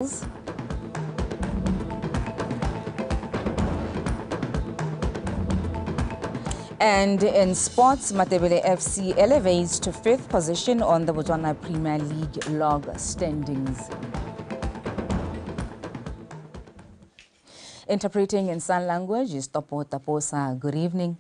And in sports, Matebele FC elevates to 5th position on the BOTSWANA Premier League log standings. Interpreting in sign language is Topo Taposa. Good evening.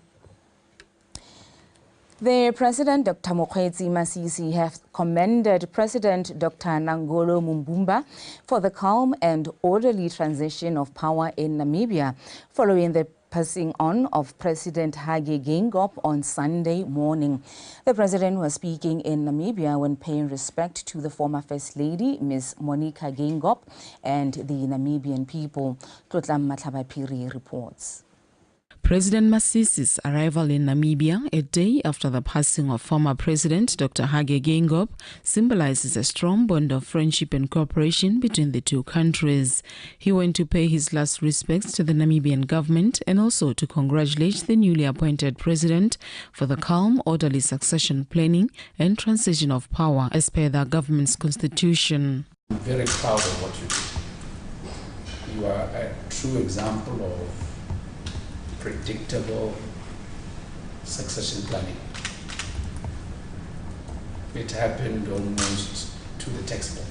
The President, Dr. Mokgweetsi Masisi, have commended President Dr. Nangolo Mumbumba for the calm and orderly transition of power in Namibia following the passing on of President Hage Geingob on Sunday morning. The president was speaking in Namibia when paying respect to the former First Lady, Ms. Monica Geingob, and the Namibian people. Tlotla Matlabapiri reports. President Masisi's arrival in Namibia a day after the passing of former President Dr. Hage Geingob symbolizes a strong bond of friendship and cooperation between the two countries. He went to pay his last respects to the Namibian government and also to congratulate the newly appointed president for the calm, orderly succession planning and transition of power as per the government's constitution. I'm very proud of what you do. You are a true example of predictable succession planning. It happened almost to the textbook.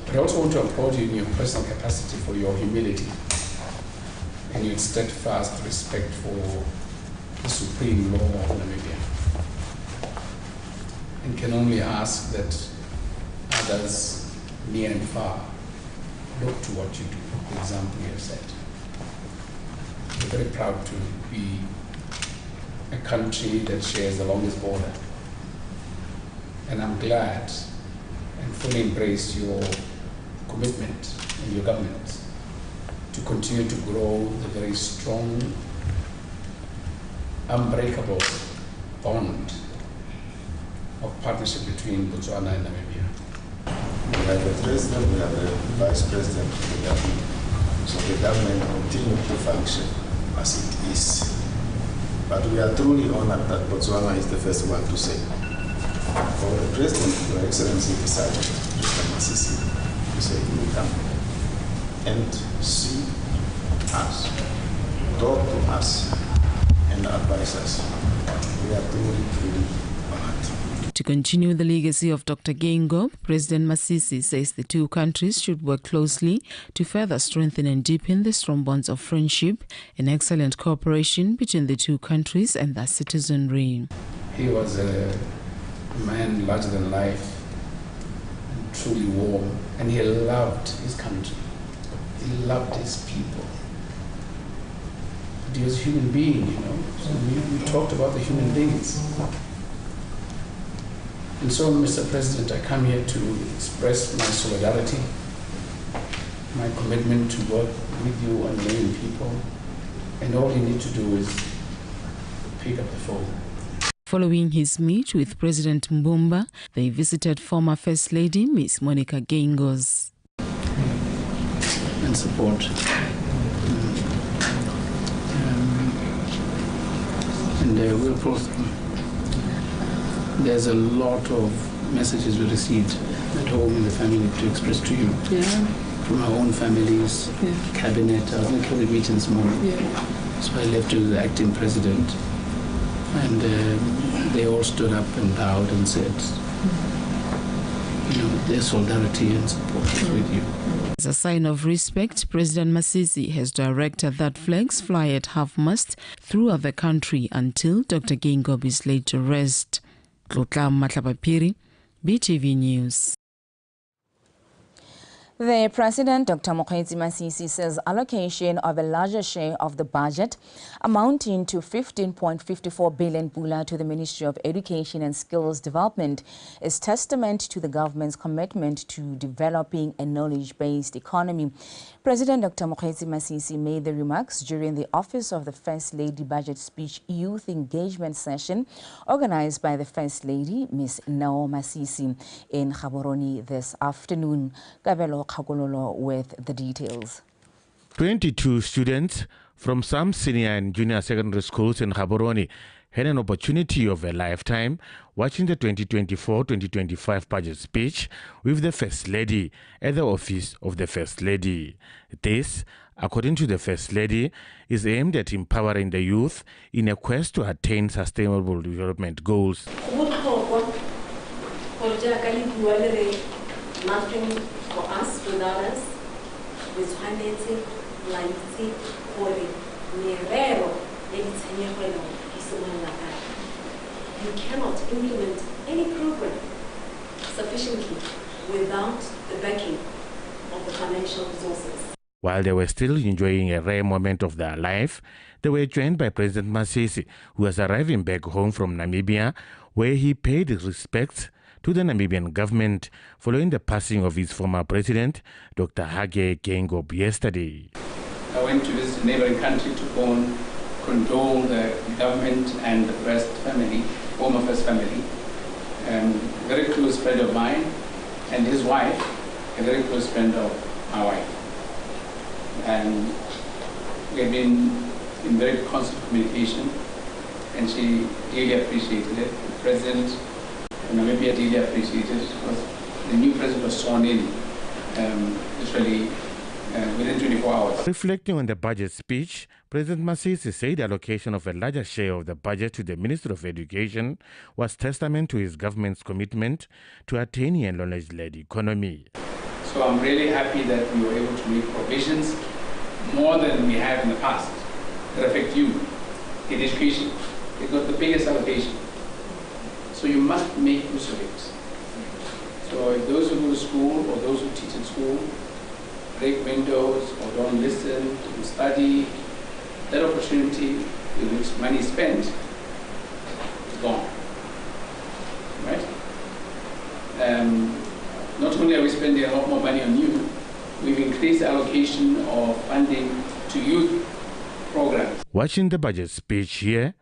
But I also want to applaud you in your personal capacity for your humility and your steadfast respect for the supreme law of Namibia. And can only ask that others near and far look to what you do, the example you have set. We're very proud to be a country that shares the longest border. And I'm glad and fully embrace your commitment and your government to continue to grow the very strong, unbreakable bond of partnership between Botswana and Namibia. We have the president, we have the vice president of the government. So the government continues to function as it is. But we are truly honored that Botswana is the first one to say, for the President, Your Excellency, decided, Mr. Masisi, to say, you will come and see us, talk to us, and advise us. We are truly honored. To continue the legacy of Dr. Geingob, President Masisi says the two countries should work closely to further strengthen and deepen the strong bonds of friendship and excellent cooperation between the two countries and their citizenry. He was a man larger than life, and truly warm, and he loved his country. He loved his people. But he was a human being, you know, so we talked about the human beings. And so, Mr. President, I come here to express my solidarity, my commitment to work with you and Namibian people, and all you need to do is pick up the phone. Following his meet with President Mbumba, they visited former First Lady Ms. Monica Geingob. And support. We'll post them. There's a lot of messages we received at home in the family to express to you. Yeah. From our own families, cabinet, I was in a cabinet meeting this morning. Yeah. So I left to the acting president, and they all stood up and bowed and said, you know, their solidarity and support is with you. As a sign of respect, President Masisi has directed that flags fly at half-mast throughout the country until Dr. Geingob is laid to rest. Tlotla Matlabapiri, BTV News. The President, Dr. Mokgweetsi Masisi, says allocation of a larger share of the budget, amounting to 15.54 billion pula to the Ministry of Education and Skills Development, is testament to the government's commitment to developing a knowledge-based economy. President Dr. Mokgweetsi Masisi made the remarks during the Office of the First Lady Budget Speech Youth Engagement Session organized by the First Lady, Ms. Nao Masisi, in Gaborone this afternoon. Kabelo Khakololo with the details. 22 students from some senior and junior secondary schools in Gaborone had an opportunity of a lifetime watching the 2024-2025 budget speech with the First Lady at the office of the First Lady. This, according to the First Lady, is aimed at empowering the youth in a quest to attain sustainable development goals. Nothing for us without us. You cannot implement any program sufficiently without the backing of the financial resources. While they were still enjoying a rare moment of their life, they were joined by President Masisi, who was arriving back home from Namibia, where he paid his respects to the Namibian government following the passing of his former president, Dr. Hage Geingob, yesterday. I went to visit a neighboring country to go and condole the government and the First family, former First family, a very close friend of mine, and his wife, a very close friend of my wife. And we have been in very constant communication, and she really appreciated it. The president of Namibia really appreciated it because the new president was sworn in literally within 24 hours. Reflecting on the budget speech, President Masisi said the allocation of a larger share of the budget to the Ministry of Education was testament to his government's commitment to attaining a knowledge-led economy. So I'm really happy that we were able to make provisions more than we have in the past that affect you in education. It got the biggest allocation. So you must make use of it. So if those who go to school or those who teach in school break windows or don't listen to study, that opportunity with which money is spent is gone. Right? Not only are we spending a lot more money on you, we've increased the allocation of funding to youth programs. Watching the budget speech here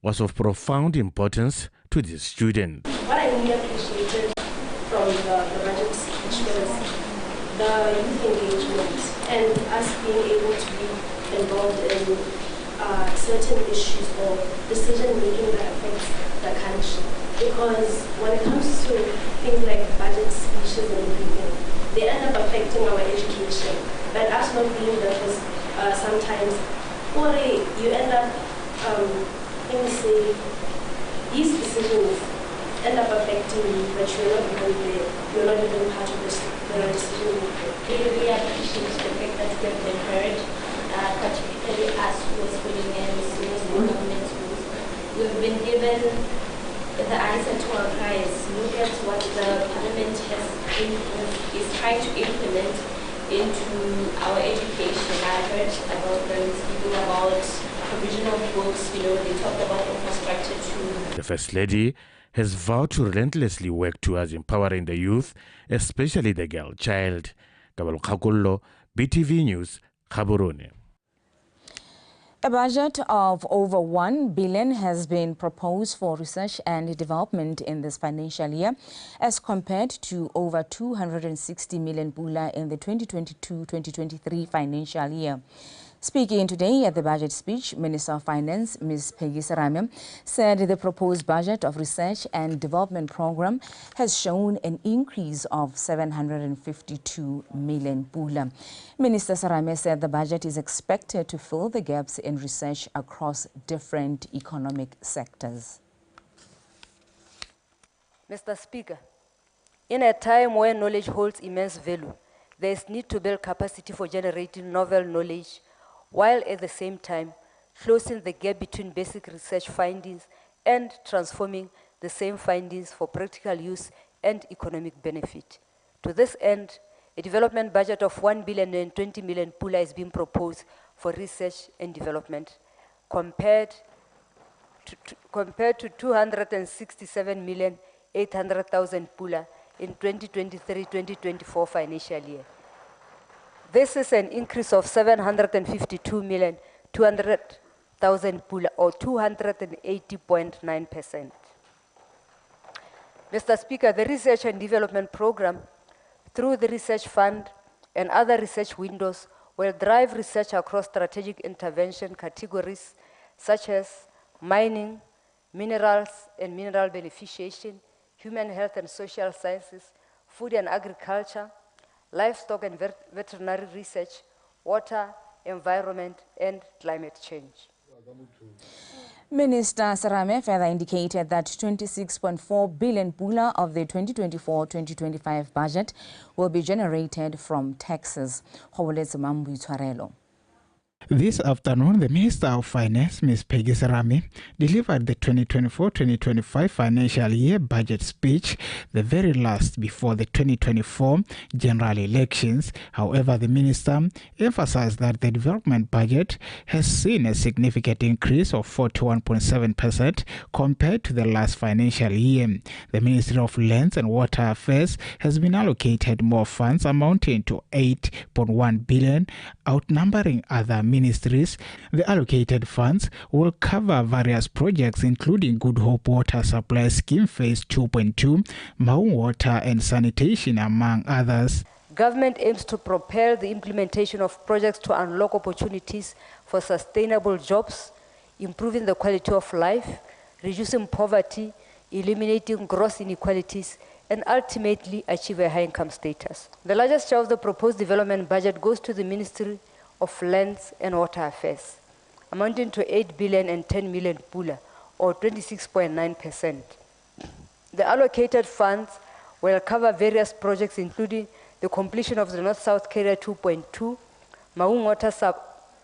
was of profound importance to the student. What I really appreciated from the budget speech was the youth engagement and us being able to be involved in certain issues or decision-making that affects the country. Because when it comes to things like budget speeches and everything, they end up affecting our education. But us not being there was sometimes, or you end up, let me say, these decisions end up affecting you, but you're not even there. You're not even part of the decision making. We really appreciate the fact that we have been heard, particularly us who are schooling in small government schools. We've been given the answer to our cries. Look at what the parliament is trying to implement into our education. I heard about them speaking about provision of books, they talked about infrastructure too. The First Lady has vowed to relentlessly work towards empowering the youth, especially the girl child. Kabalo Kakullo, BTV News, Gaborone. A budget of over 1 billion has been proposed for research and development in this financial year, as compared to over 260 million pula in the 2022-2023 financial year. Speaking today at the budget speech, Minister of Finance, Ms. Peggy Serame, said the proposed budget of research and development program has shown an increase of 752 million pula. Minister Serame said the budget is expected to fill the gaps in research across different economic sectors. Mr. Speaker, in a time where knowledge holds immense value, there is need to build capacity for generating novel knowledge, while at the same time closing the gap between basic research findings and transforming the same findings for practical use and economic benefit. To this end, a development budget of 1,020 million pula is being proposed for research and development, compared to 267,800,000 pula in 2023-2024 financial year. This is an increase of 752,200,000 pula, or 280.9%. Mr. Speaker, the Research and Development Program, through the Research Fund and other research windows, will drive research across strategic intervention categories such as mining, minerals and mineral beneficiation, human health and social sciences, food and agriculture, livestock and veterinary research, water, environment, and climate change. Minister Serame further indicated that 26.4 billion pula of the 2024-2025 budget will be generated from taxes. This afternoon, the Minister of Finance, Ms. Peggy Serame, delivered the 2024-2025 financial year budget speech, the very last before the 2024 general elections. However, the minister emphasized that the development budget has seen a significant increase of 41.7% compared to the last financial year. The Ministry of Lands and Water Affairs has been allocated more funds amounting to 8.1 billion, outnumbering other ministries. The allocated funds will cover various projects including Good Hope Water Supply Scheme Phase 2.2, Maung Water and Sanitation, among others. Government aims to propel the implementation of projects to unlock opportunities for sustainable jobs, improving the quality of life, reducing poverty, eliminating gross inequalities, and ultimately achieve a high income status. The largest share of the proposed development budget goes to the Ministry of Lands and Water Affairs, amounting to 8 billion and 10 million pula, or 26.9%. The allocated funds will cover various projects including the completion of the North-South Carrier 2.2, Maung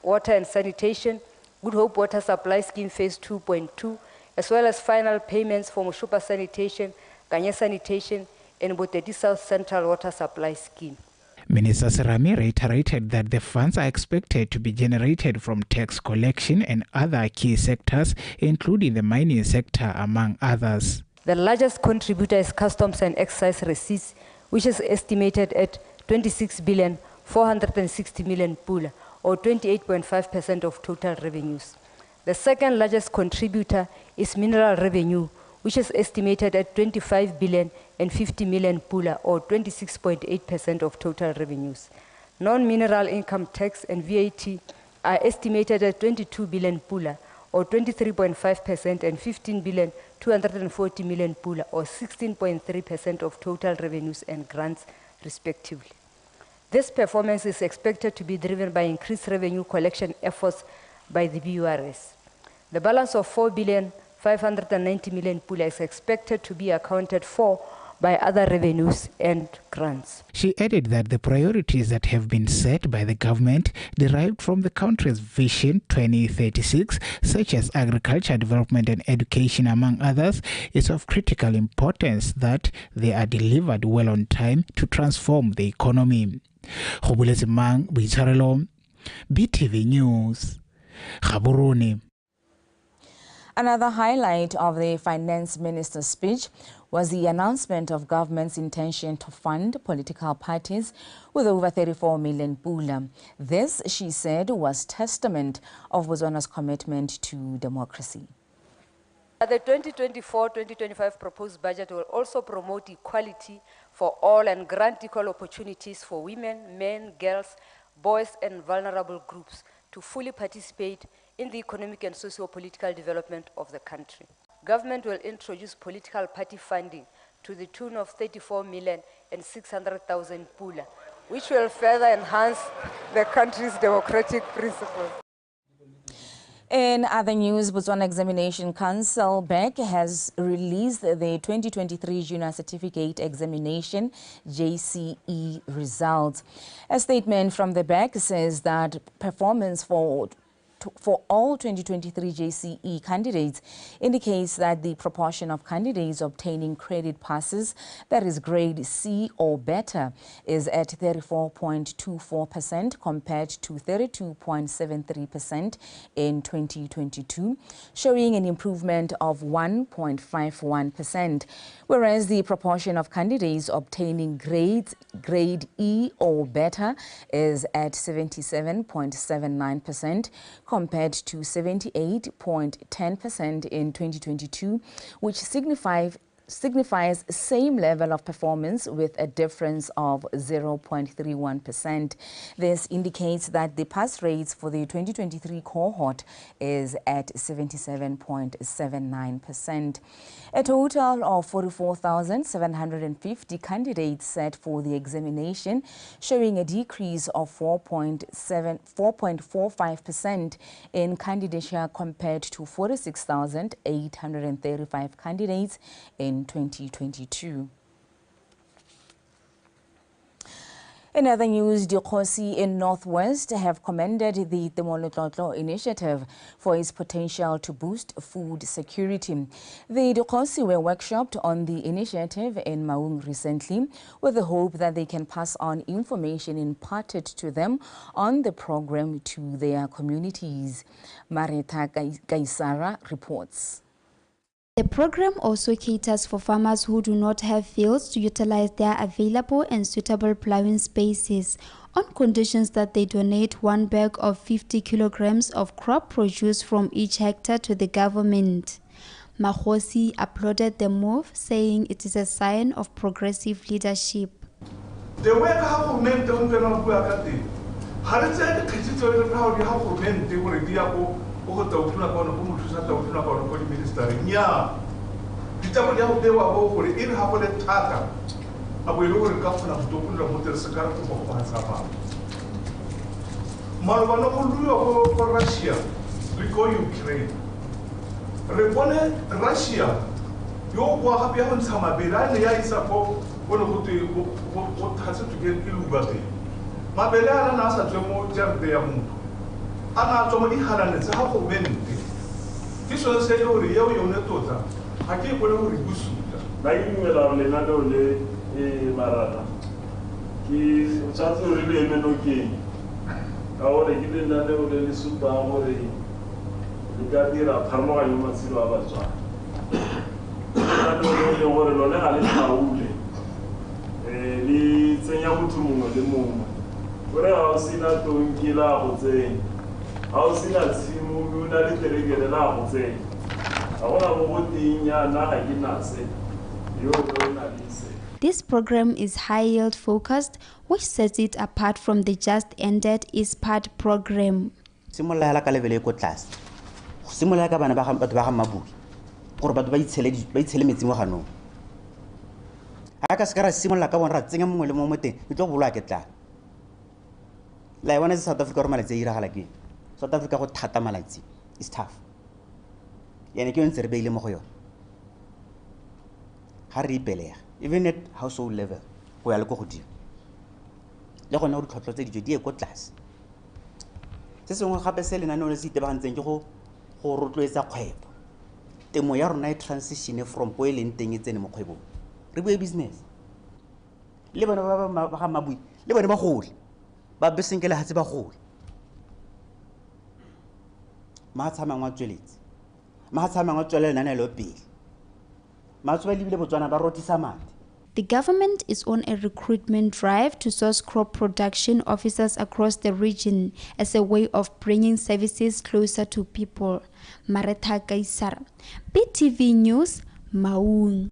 Water and Sanitation, Good Hope Water Supply Scheme Phase 2.2, as well as final payments for Moshupa Sanitation, Kanye Sanitation, and Boteti South Central Water Supply Scheme. Minister Serame reiterated that the funds are expected to be generated from tax collection and other key sectors, including the mining sector, among others. The largest contributor is customs and excise receipts, which is estimated at 26 billion 460 million pula, or 28.5% of total revenues. The second largest contributor is mineral revenue, which is estimated at 25 billion and 50 million pula, or 26.8% of total revenues. Non-mineral income tax and VAT are estimated at 22 billion pula, or 23.5%, and 15 billion 240 million pula, or 16.3% of total revenues and grants, respectively. This performance is expected to be driven by increased revenue collection efforts by the BURS. The balance of 4 billion 590 million pula is expected to be accounted for by other revenues and grants. She added that the priorities that have been set by the government derived from the country's Vision 2036, such as agriculture, development and education, among others, is of critical importance that they are delivered well on time to transform the economy. BTV News, Gaborone. Another highlight of the finance minister's speech was the announcement of government's intention to fund political parties with over 34 million pula. This, she said, was testament of Botswana's commitment to democracy. The 2024-2025 proposed budget will also promote equality for all and grant equal opportunities for women, men, girls, boys and vulnerable groups to fully participate in the economic and socio-political development of the country. Government will introduce political party funding to the tune of 34,600,000 pula, which will further enhance the country's democratic principles. In other news, Botswana Examination Council, BEC, has released the 2023 Junior Certificate Examination, JCE, results. A statement from the BEC says that performance for all 2023 JCE candidates indicates that the proportion of candidates obtaining credit passes, that is grade C or better, is at 34.24% compared to 32.73% in 2022, showing an improvement of 1.51%, whereas the proportion of candidates obtaining grade E or better is at 77.79%, compared to 78.10% in 2022, which signifies signifies same level of performance with a difference of 0.31%. This indicates that the pass rates for the 2023 cohort is at 77.79%. A total of 44,750 candidates sat for the examination, showing a decrease of 4.45% in candidature compared to 46,835 candidates in 2022. In other news, Dikgosi in Northwest have commended the Temolotlotlo initiative for its potential to boost food security. The Dikgosi were workshopped on the initiative in Maung recently with the hope that they can pass on information imparted to them on the program to their communities. Marita Kaisara reports. The program also caters for farmers who do not have fields to utilize their available and suitable plowing spaces on conditions that they donate 1 bag of 50 kilograms of crop produce from each hectare to the government. Makhosi applauded the move, saying it is a sign of progressive leadership. The way how men don't know who are minister nya ditabo ya ho bewa bo gore e re ha go le thata a bo ile gore ka fona go tokolla mo tere se ka re go go hatsa ba maloba no go luwa go Russia le go Ukraine re bone Russia yo go ga ya ho ntsha mabele a ne ya isa go bona go te go thatse to get iluba te mabele a na sa tswe mo jerde ya motho ana tswa mo di halane tsa go bente kiso se yo re yo ne tota ha ke go le go re busuta ba imela le na le e marata ki tsatso re le meno ke ka ore ke le na le supa gore le ka dira pharma yo matsilo a batswa na le gore lo le ga le tsaule le tsenya motho mongwe le mongwe gore ha o sina tonkila go tsenya This program is high yield focused, which sets it apart from the just ended ISPAD program. Simolla ka level e ko tlase. Simolla ka bana ba batho ba ga mabudi. Gore batho ba itshele metsi mo ganong. Ha ka sekara simolla ka bona ra tsenya mongwe le mongwe teng, e tlo bolwa ke tla. La e bona South Africa re malatsi ira gala ke. South Africa go thata malatsi is tough. Yene ke ntse re beile mo go yona. Ha re ipelega even at household level go ya le go godimo. Le gona go ditlhotlho tse di e ko tlase. Se sengwe gape se lena no le se itebagantseng ke go rotloetsa kgwebo. Temo ya rona e transition from go eleng teng e tsene mo kgwebong. Re bue business. Le bana ba ga mabui le bana ba gole. Ba besenkele hatse ba gole. The government is on a recruitment drive to source crop production officers across the region as a way of bringing services closer to people. Marita Kaisar, BTV News, Maung.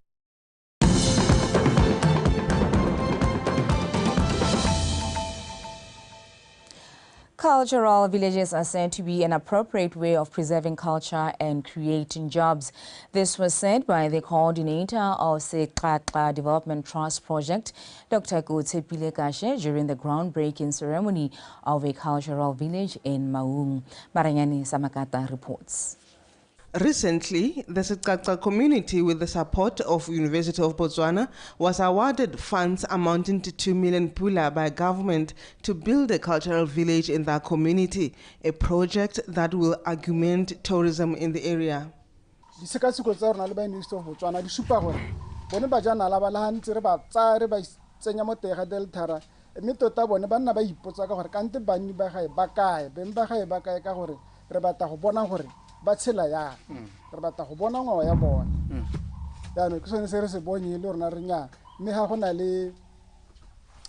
Cultural villages are said to be an appropriate way of preserving culture and creating jobs. This was said by the coordinator of Sekaka Development Trust Project, Dr. Gotsepile Kashe, during the groundbreaking ceremony of a cultural village in Maung. Maranyani Samakata reports. Recently, the Sekaka community, with the support of University of Botswana, was awarded funds amounting to 2 million pula by government to build a cultural village in that community, a project that will augment tourism in the area. University of Botswana di supa gore bone ba jana la ba la ntse re ba tsa re ba tsenya mo tega deltara mme tota bone ba nna ba ipotsa ka gore kante banni ba gae ba kae beng ba gae ba kae ka gore re batla go bona gore ba tshela ya re batla go bona ngwao ya bona ya no ke sone se re se bonye le rona re nya mme ha gona le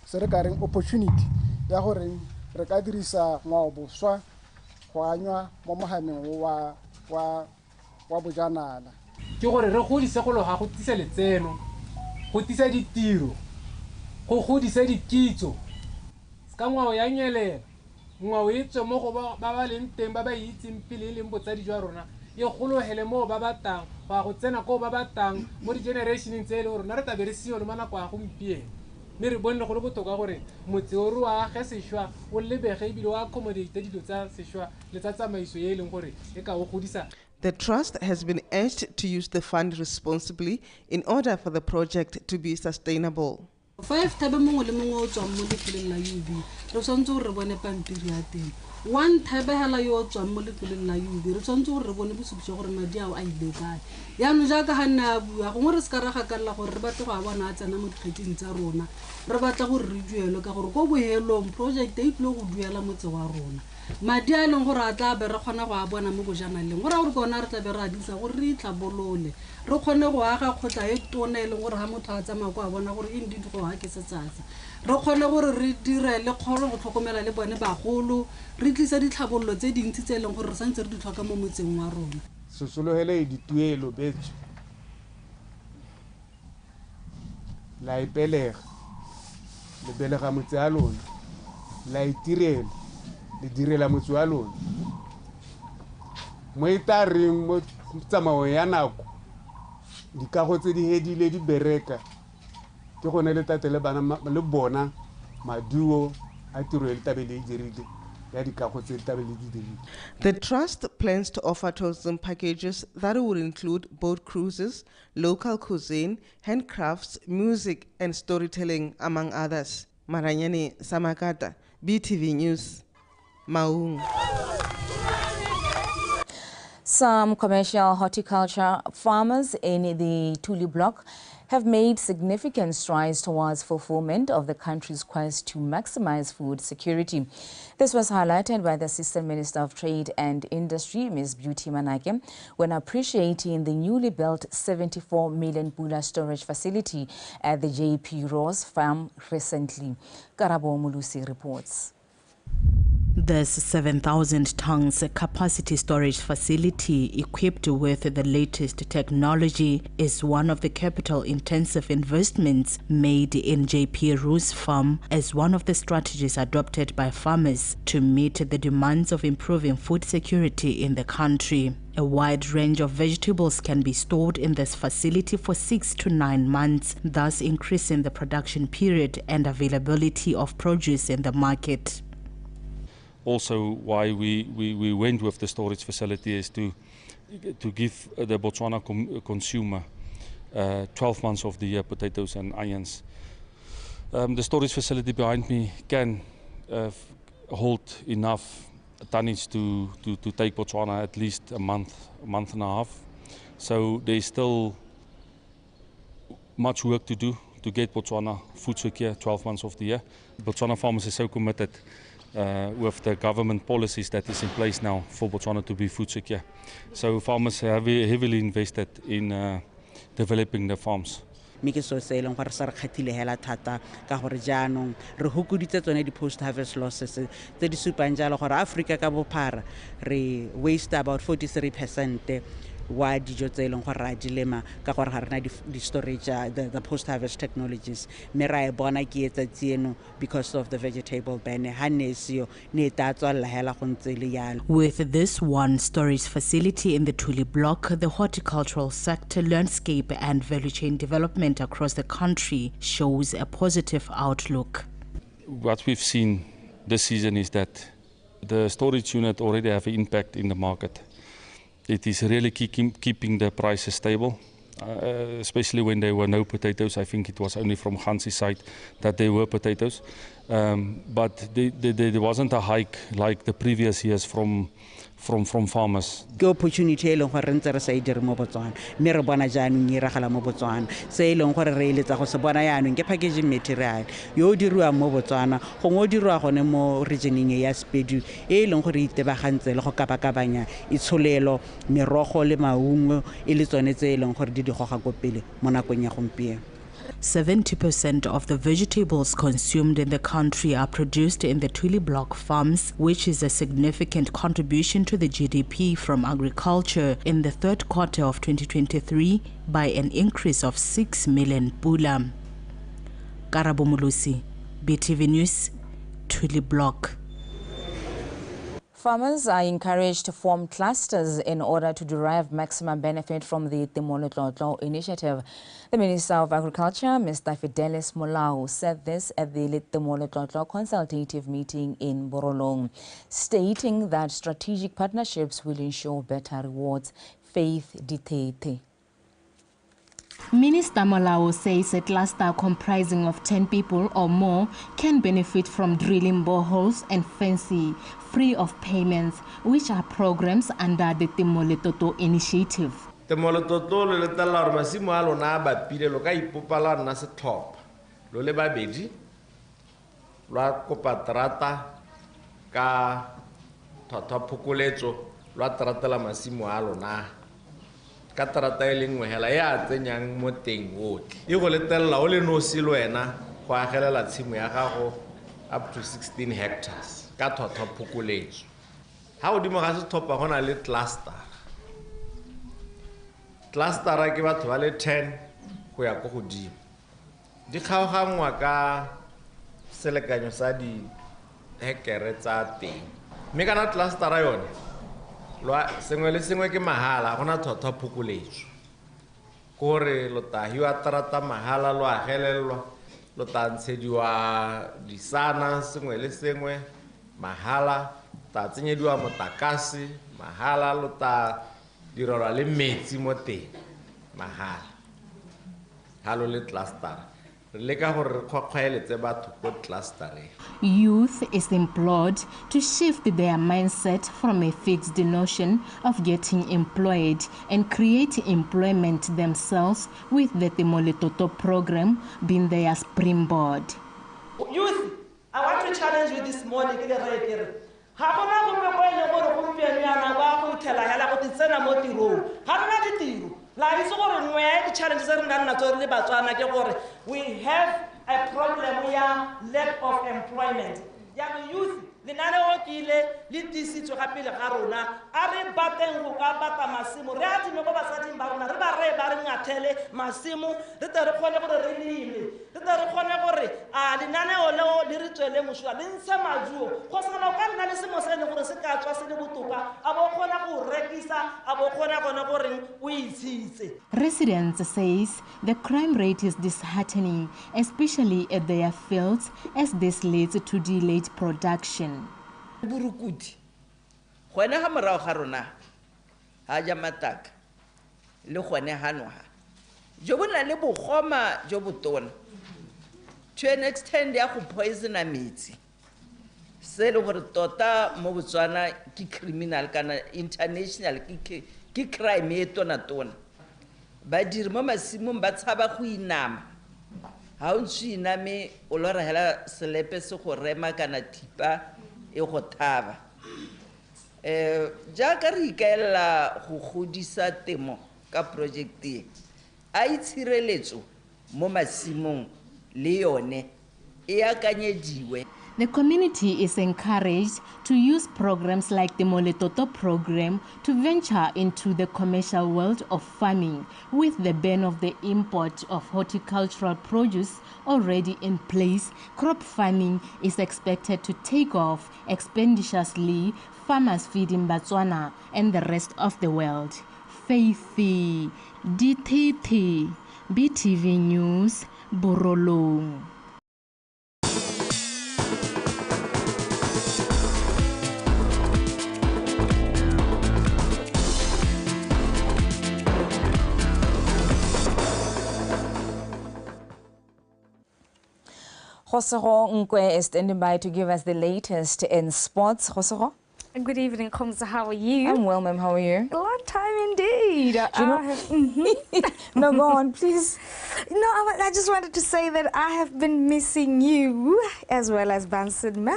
se re ka reng opportunity ya gore re ka dirisa ngwao boswa go anywa mo mohameng wa bojanala. ke gore re godise go loga go tisa letseno go tisa ditiro go godisa dikitso ka ngwao ya nyelela ngwao e tswe mo go ba leng teng ba itseng pele e leng botsadi jwa rona e gologele mo ba batang go tsena ko ba batang mo di-generationeng tse e le gore rona re tabe re seo le manako a gompieno mme re bonne go le botoka gore motse o re wa age sešwa o lebege ebile o accommodate dilo tsa sešwa le tsa tsamaiso e leng gore e ka o godisa. The trust has been urged to use the fund responsibly in order for the project to be sustainable. 5 thabe mongwe le mongwe o tswang mo lefelong la UB re tshwanetse gore re bone pampiri ya teng 1 thabe hela yo tswang mo lefelong la UB re tshwanetse gore re bone bosupi jwa gore madi ao a ile kae yaanong jaaka ga nna a bua gongwe re se ka ra gakalla gore re batle go a bona a tsena mo dikgetseng tsa rona re batla gore re duelwe ka gore ko bohelong project e tlile go duela motse wa rona madi a leng gore a tla be re kgona go a bona mo bojanaleng gore gore kona re tla be re a disa gore re itlhabolole re kgone go aga kgotla e tona e leng gore ga motho a tsamaya ko a bona gore indeed go ga ke setsatsi re kgone gore re dire le kgone go tlhokomela le bone bagolo re tlisa ditlhabololo tse dintsi tse e leng gore re santse re di tlhoka mo motseng wa rona sosolohele dituelo betso la ipelega le belega motse a lona la itirela le direla motse wa lona mo e tla reng mo tsamao ya nako dikago tse di hedile di bereka ke gone le tate le bana le bona maduo a tiro le tabele e dirile ya dikago tse tabele di dirile. The trust plans to offer tourism packages that would include boat cruises, local cuisine, handcrafts, music and storytelling among others. Maranyane Samakata, BTV News. Maung. Some commercial horticulture farmers in the Tuli block have made significant strides towards fulfillment of the country's quest to maximize food security. This was highlighted by the Assistant Minister of Trade and Industry, Ms. Beauty Manake, when appreciating the newly built 74 million Pula storage facility at the JP Ross farm recently. Karabo Mulusi reports. This 7,000 tons capacity storage facility equipped with the latest technology is one of the capital-intensive investments made in JP Roos Farm as one of the strategies adopted by farmers to meet the demands of improving food security in the country. A wide range of vegetables can be stored in this facility for 6 to 9 months, thus increasing the production period and availability of produce in the market. Also, why we went with the storage facility is to give the Botswana consumer 12 months of the year potatoes and onions. The storage facility behind me can hold enough tonnage to take Botswana at least a month and a half. So there's still much work to do to get Botswana food secure 12 months of the year. Botswana farmers are so committed with the government policies that is in place now for Botswana to be food secure. So farmers have heavily invested in developing the farms. Mikiso se eleng gore sa re khathile hela thata ka gore jaanong re hukuditse tsone di post harvest losses tse di supang jalo gore Africa ka bophara re waste about 43% wa dijo tse eleng gore ra di lema ka gore ga rena di storage the post harvest technologies me ra e bona ke etsa tsieno because of the vegetable ban ha ne seo ne ta tswalla hela go ntse le yalo. With this one storage facility in the Tuli block, the horticultural sector, landscape and value chain development across the country shows a positive outlook. What we've seen this season is that the storage unit already have an impact in the market. It is really keeping the prices stable, especially when there were no potatoes. I think it was only from Hansi's side that there were potatoes. But there wasn't a hike like the previous years from farmers. Ke opportunity e leng gore ntse re sa e dire mo Botswana mme re bona jaanong e ragala mo Botswana se e leng gore re eletsa go se bona yaanong ke packaging material yo diriwa mo Botswana go diriwa gone mo regioneng ya Spedu e leng gore itebagantse le go kapakabanya itsholelo merogo le maungo e le tsone tse e leng gore di goga go pele mo nakong ya gompieno. 70% of the vegetables consumed in the country are produced in the Twili block farms, which is a significant contribution to the GDP from agriculture in the third quarter of 2023 by an increase of 6 million pula. Karabo Mulusi, BTV News, Twili block. Farmers are encouraged to form clusters in order to derive maximum benefit from the Temolotlotlo initiative. The Minister of Agriculture, Mr. Fidelis Molau, said this at the Temolotlotlo consultative meeting in Borolong, stating that strategic partnerships will ensure better rewards. Faith Ditete. Minister Molao says a cluster comprising of 10 people or more can benefit from drilling boreholes and fencing free of payments, which are programs under the Temoletoto initiative. Temoletoto le letala hore masimo a lona ba pile lo ka ipopala nna setlhopha lo le babedi lwa kopa terata ka thotho phokoletso lwa teratela masimo a lona ka terata e lengwe hela ya tsenyang mo teng otlhe e go letella o le nosi le wena go agelela tshimo ya gago up to 16 hectares ka thotho phokoletso ha o dimo ga se thopa gona le cluster ke batho ba le 10 go ya go godimo di kgaogangwa ka selekanyo sa di hekere tsa teng mme kana cluster yone lwa sengwe le sengwe ke mahala gona thotho phokoletso gore lo ta hiwa tarata mahala lo agelelwa lo ta ntshediwa disana sengwe le sengwe mahala ta tsenyediwa motakasi mahala lo ta dirora le metsi mo teng mahala halo le cluster le ka gore khwakhwaeletse batho ko clustereng. Youth is implored to shift their mindset from a fixed notion of getting employed and create employment themselves, with the Temoletoto program being their springboard. Youth, I want to challenge you this morning. We have a problem with lack of employment. Young youth, the nana okile, litisi to happy the haruna, are batten who are bata massimo, reati no basatin barona, ribare baringa tele, massimo, the reconable really, the reconable, the nana olo, lirituele musha, then some aju, Cosano Canalisimo send for the Sika, Chasibutuka, Abokona, Regisa, Abokona, Gonagoring, we see. Residents says the crime rate is disheartening, especially at their fields, as this leads to delayed production. Burukuti. Khone ha morao ga rona ha ja mataka le khone hanwa jo bona le bogoma jo botona to an extent ya go poisona metsi se le gore tota mo Botswana ke criminal kana international ke crime e tona ba dire mo masimong ba tshaba go inama ha o ntshina o lora hela selepe se go rema kana thipa e go thaba jaaka re ikaela go godisa temo ka project e a itshireletso mo masimong le yone e akanyediwe. The community is encouraged to use programs like the Moletoto program to venture into the commercial world of farming, with the ban of the import of horticultural produce already in place. Crop farming is expected to take off expeditiously, farmers feeding Botswana and the rest of the world. Faithy DTT, BTV News, Borolong. Khosero Nkwe is standing by to give us the latest in sports. Khosero? Good evening, Komza. How are you? I'm well, ma'am. How are you? A long time indeed. No, go on, please. No, I just wanted to say that I have been missing you as well as Bansid Man.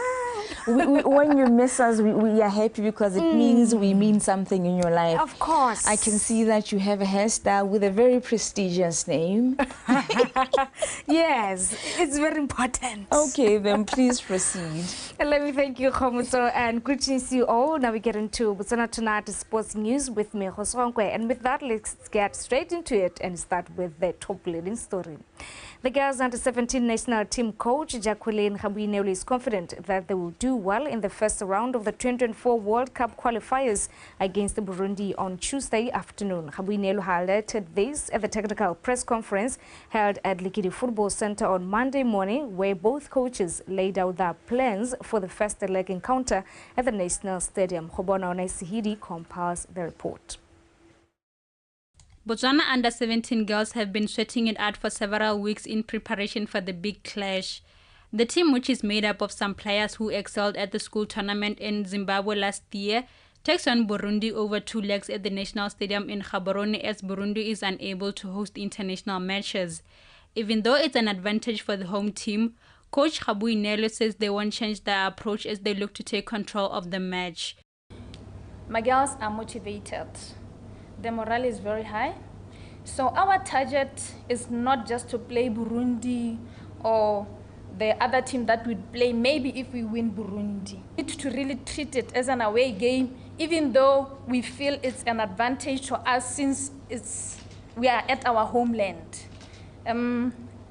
When you miss us, we are happy because it means we mean something in your life. Of course. I can see that you have a hairstyle with a very prestigious name. Yes, it's very important. Okay, then please proceed. Let me thank you, Khomotso, and greetings to you all. Now we get into Botswana Tonight Sports News with me, Khosongwe. And with that, let's get straight into it and start with the top leading story. The girls under-17 national team coach Jacqueline Khabuyinelo is confident that they will do well in the first round of the 2024 World Cup qualifiers against Burundi on Tuesday afternoon. Khabuyinelo highlighted this at the technical press conference held at Likidi Football Center on Monday morning, where both coaches laid out their plans for the first leg encounter at the National Stadium. Khobona Onaisihidi compiles the report. Botswana under-17 girls have been sweating it out for several weeks in preparation for the big clash. The team, which is made up of some players who excelled at the school tournament in Zimbabwe last year, takes on Burundi over 2 legs at the National Stadium in Gaborone as Burundi is unable to host international matches. Even though it's an advantage for the home team, Coach Khabuyinelo says they won't change their approach as they look to take control of the match. My girls are motivated. The morale is very high. So our target is not just to play Burundi or the other team that would play maybe if we win Burundi. We need to really treat it as an away game, even though we feel it's an advantage to us since we are at our homeland.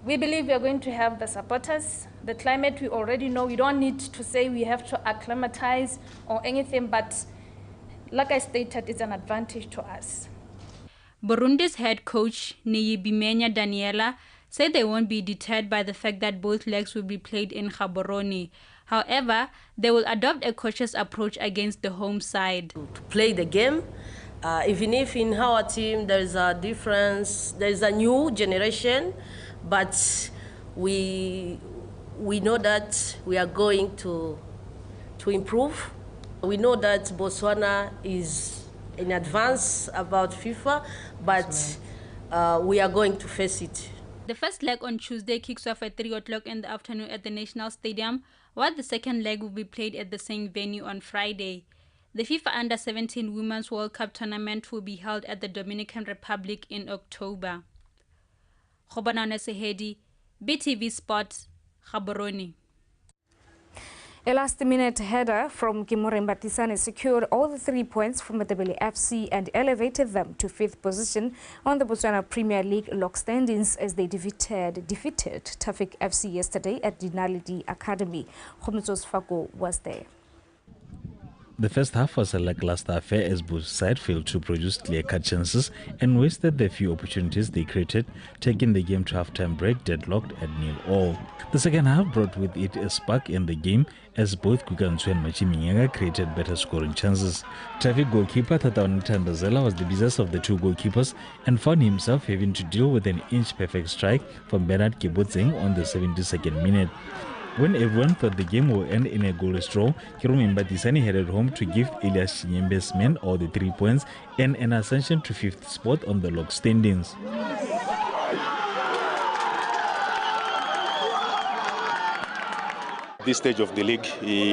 We believe we are going to have the supporters. The climate we already know. We don't need to say we have to acclimatize or anything, but like I stated, it's an advantage to us. Burundi's head coach, Niyibimenya Daniela, said they won't be deterred by the fact that both legs will be played in Gaborone. However, they will adopt a cautious approach against the home side. To play the game, even if in our team there is a difference, there is a new generation, but we know that we are going to improve. We know that Botswana is in advance about FIFA, but we are going to face it. The first leg on Tuesday kicks off at 3 o'clock in the afternoon at the National Stadium, while the second leg will be played at the same venue on Friday. The FIFA Under-17 Women's World Cup tournament will be held at the Dominican Republic in October. Khobana Onaisihidi, BTV Sport, Gaborone. A last-minute header from Kimore Mbatisane secured all the 3 points from the WFC and elevated them to 5th position on the Botswana Premier League log standings as they defeated Tafik FC yesterday at Dinalidi Academy. Khomotso's Fago was there. The first half was a lackluster affair as both sides failed to produce clear-cut chances and wasted the few opportunities they created, taking the game to half-time break deadlocked at 0-0. The second half brought with it a spark in the game as both Kukansu and Machiminyaga created better scoring chances. Traffic goalkeeper Tataoni Tandazela was the busiest of the two goalkeepers and found himself having to deal with an inch-perfect strike from Bernard Kibotseng on the 72nd minute. When everyone thought the game will end in a goalless draw, Kirumi Mbatisane headed home to give Elias Chinyembe's men all the 3 points and an ascension to 5th spot on the log standings. This stage of the league,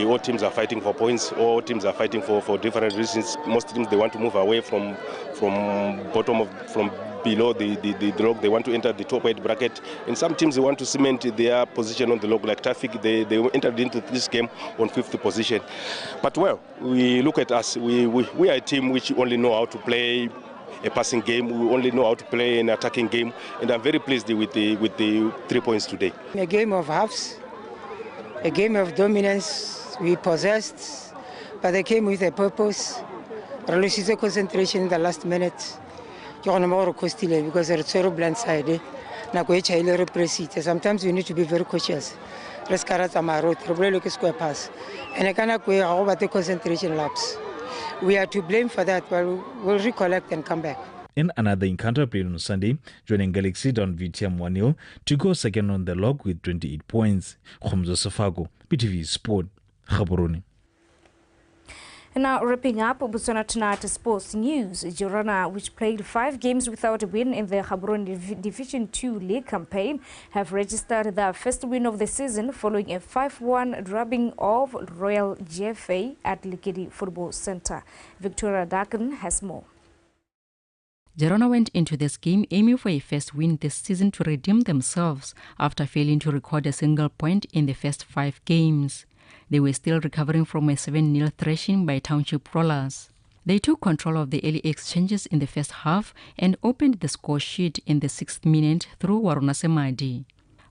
all teams are fighting for points, all teams are fighting for different reasons. Most teams, they want to move away from below the log, they want to enter the top 8 bracket. And some teams, they want to cement their position on the log, like Traffic, they entered into this game on 5th position. But well, we look at us, we are a team which only know how to play a passing game, we only know how to play an attacking game, and I'm very pleased with the 3 points today. A game of halves, a game of dominance, we possessed, but they came with a purpose. Relucise concentration in the last minute. Because it's so blindside. Sometimes you need to be very cautious. Let's carry my road, probably square pass. And I cannot go over the concentration laps. We are to blame for that, but we'll recollect and come back. In another encounter played on Sunday, joining Galaxy down VTM 1-0 to go second on the log with 28 points. Khomzo Safago, BTV Sport, Gaborone. Now, wrapping up BOTSWANA Tonight Sports News, Girona, which played 5 games without a win in the Gaborone Division 2 League campaign, have registered their first win of the season following a 5-1 drubbing of Royal GFA at Lekedi Football Centre. Victoria Dakin has more. Girona went into this game aiming for a first win this season to redeem themselves after failing to record a single point in the first 5 games. They were still recovering from a 7-0 thrashing by Township Rollers. They took control of the early exchanges in the first half and opened the score sheet in the 6th minute through Waruna Semadi.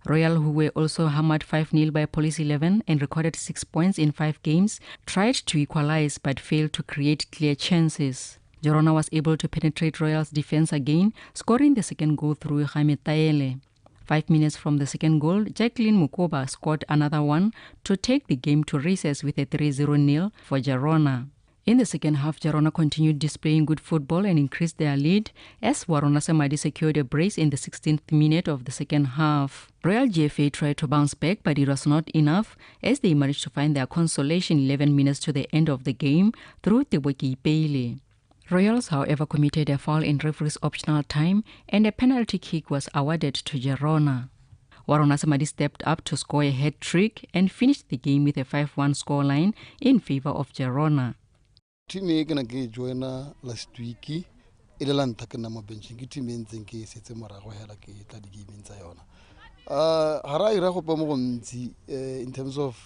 Royal, who were also hammered 5-0 by Police 11 and recorded 6 points in 5 games, tried to equalize but failed to create clear chances. Girona was able to penetrate Royal's defense again, scoring the second goal through Jaime Taele. 5 minutes from the second goal, Jacqueline Mukoba scored another one to take the game to recess with a 3-0 for Girona. In the second half, Girona continued displaying good football and increased their lead as Waruna Semadi secured a brace in the 16th minute of the second half. Royal GFA tried to bounce back, but it was not enough as they managed to find their consolation 11 minutes to the end of the game through Teboki Pele. Royals, however, committed a foul in referee's optional time and a penalty kick was awarded to Girona. Waruna Semadi stepped up to score a hat-trick and finished the game with a 5-1 scoreline in favor of Girona. Team e kana ke joina last week e le la ntha ke na mo benching ke team e ntseng ke setse morago hela ke tla di game tsa yona. Hara ira go pa mo gontsi in terms of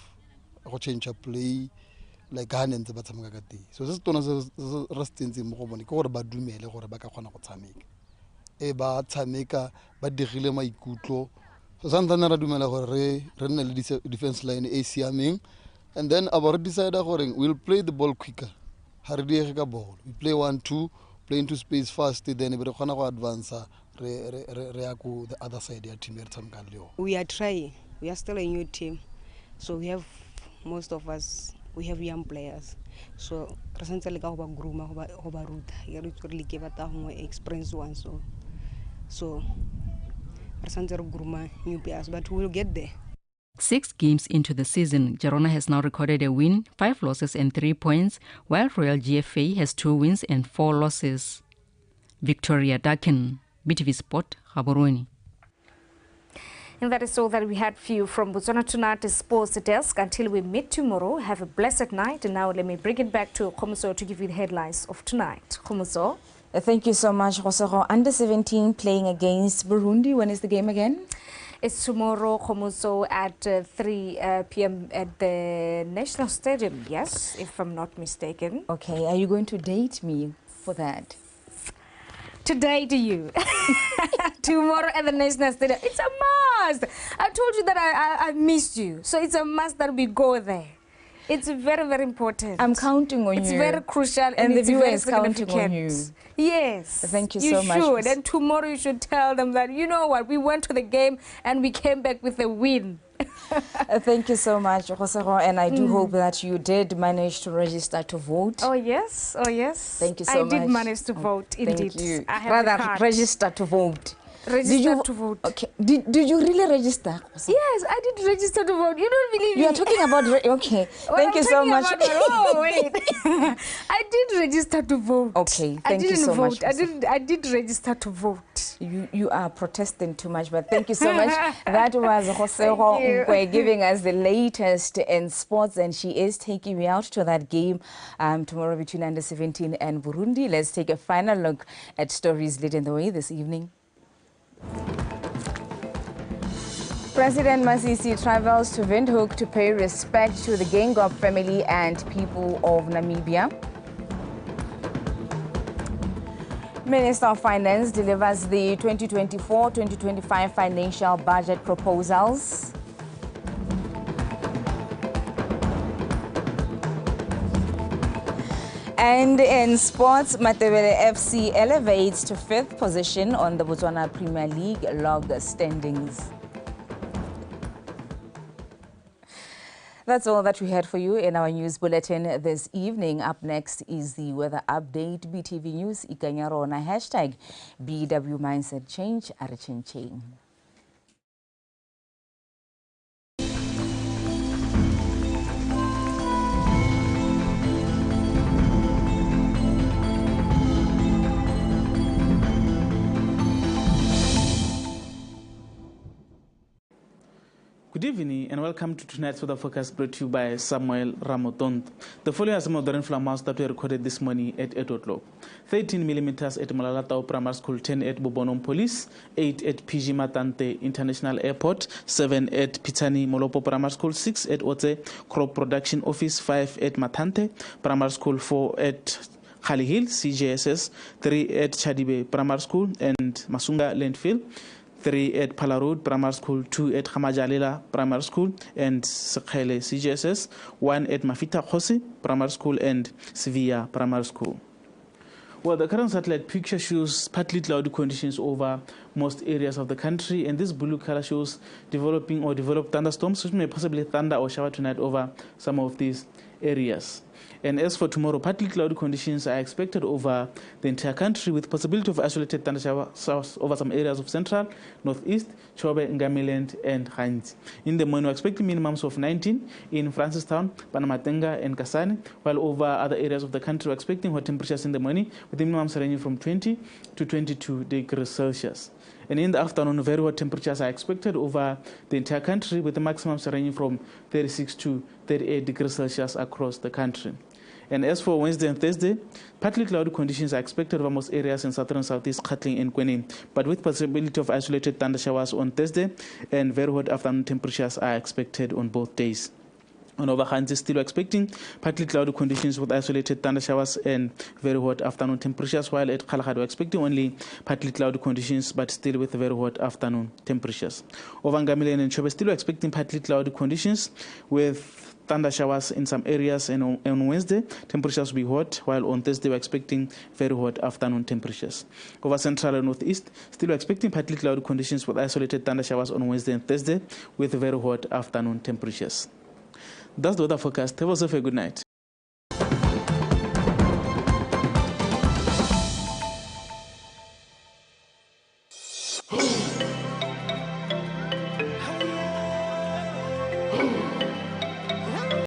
go change up play like hanentse ba tsameka ka teng. So se tona se re stentse mo go bone ke gore ba dumele gore ba ka kgona go tshameka. E ba tshameka ba digile maikutlo. So santana ra dumela gore re nne le defense line e siameng, and then aba re decide gore we'll play the ball quicker. Ha re diege ka ball. We play 1-2, play into space fast, then re kgona go advance re ya go the other side ya team e re tshamekang le yona. We are trying. We are still a new team. So we have most of us, we have young players. So re santse le ka go ba grooma go ba ruta. Ya re tsore le ke bata go experience one so re santse re grooma new players, but we will get there. 6 games into the season, Girona has now recorded a win, 5 losses and 3 points, while Royal GFA has 2 wins and 4 losses. Victoria Dakin, BTV Sport, Gaborone. And that is all that we had for you from BOTSWANA Tonight Sports Desk. Until we meet tomorrow, have a blessed night. And now let me bring it back to Khomuso to give you the headlines of tonight. Khomuso. Thank you so much, Rosero. Under 17 playing against Burundi. When is the game again? It's tomorrow, Khomuso, at 3 p.m. at the National Stadium, yes, if I'm not mistaken. Okay, are you going to date me for that? To date you. Tomorrow at the National Stadium. It's a must. I told you that I missed you. So it's a must that we go there. It's very, very important. I'm counting on you. It's very crucial and the viewer is counting on you. Yes. Thank you so much. You should. And tomorrow you should tell them that, you know what, we went to the game and we came back with a win. Thank you so much, Rosero. And I do hope that you did manage to register to vote. Oh, yes. Oh, yes. Thank you so much. I did manage to vote, indeed. Thank you. I have Rather, register to vote. Register to vote. Okay. Did you really register? Yes, I did register to vote. You don't believe me. You are talking about... okay. Thank you so much. Oh, wait. I did register to vote. Okay. Thank you so much. I did register to vote. You are protesting too much, but thank you so much. That was Rosero Nkwe giving us the latest in sports, and she is taking me out to that game tomorrow between under 17 and Burundi. Let's take a final look at stories leading the way this evening. President Masisi travels to Windhoek to pay respect to the Gengop family and people of Namibia. Minister of Finance delivers the 2024-2025 financial budget proposals. And in sports, Matebele FC elevates to 5th position on the BOTSWANA Premier League log standings. That's all that we had for you in our news bulletin this evening. Up next is the weather update. BTV News ikanyarona #BW Mindset Change Arichin. Good evening and welcome to tonight's weather forecast brought to you by Samuel Ramotont. The following are some of the rainfall amounts that were recorded this morning at 8 o'clock. 13 millimeters at Malalatao Primary School, 10 at Bobonom Police, 8 at PG Matante International Airport, 7 at Pitani Molopo Primary School, 6 at Ote Crop Production Office, 5 at Matante Primary School, 4 at Khali Hill CJSS, 3 at Chadibe Primary School and Masunga Landfill, 3 at Pala Road Primary School, 2 at Khamajalila Primary School and Sekhele CGSS, 1 at Mafita Khosi Primary School and Sevilla Primary School. Well, the current satellite picture shows partly cloudy conditions over most areas of the country, and this blue color shows developing or developed thunderstorms, which may possibly thunder or shower tonight over some of these areas. And as for tomorrow, partly cloudy conditions are expected over the entire country with possibility of isolated thunder showers over some areas of central, northeast, Chobe, Ngamiland, and Hines. In the morning, we're expecting minimums of 19 in Francistown, Panamatenga, and Kasane, while over other areas of the country, we're expecting hot temperatures in the morning with minimums ranging from 20 to 22 degrees Celsius. And in the afternoon, very hot temperatures are expected over the entire country with the maximums ranging from 36 to 38 degrees Celsius across the country. And as for Wednesday and Thursday, partly cloudy conditions are expected over most areas in southern southeast, Katling and Kwenin, but with possibility of isolated thunder showers on Thursday, and very hot afternoon temperatures are expected on both days. On over Hansi, still expecting partly cloudy conditions with isolated thunder showers and very hot afternoon temperatures, while at Kalahad we're expecting only partly cloudy conditions but still with very hot afternoon temperatures. Over Ngamilan and Chobe, still expecting partly cloudy conditions with thunder showers in some areas, and on Wednesday temperatures will be hot, while on Thursday we're expecting very hot afternoon temperatures. Over central and northeast, still expecting partly cloudy conditions with isolated thunder showers on Wednesday and Thursday with very hot afternoon temperatures. That's the weather forecast. Have yourself a good night.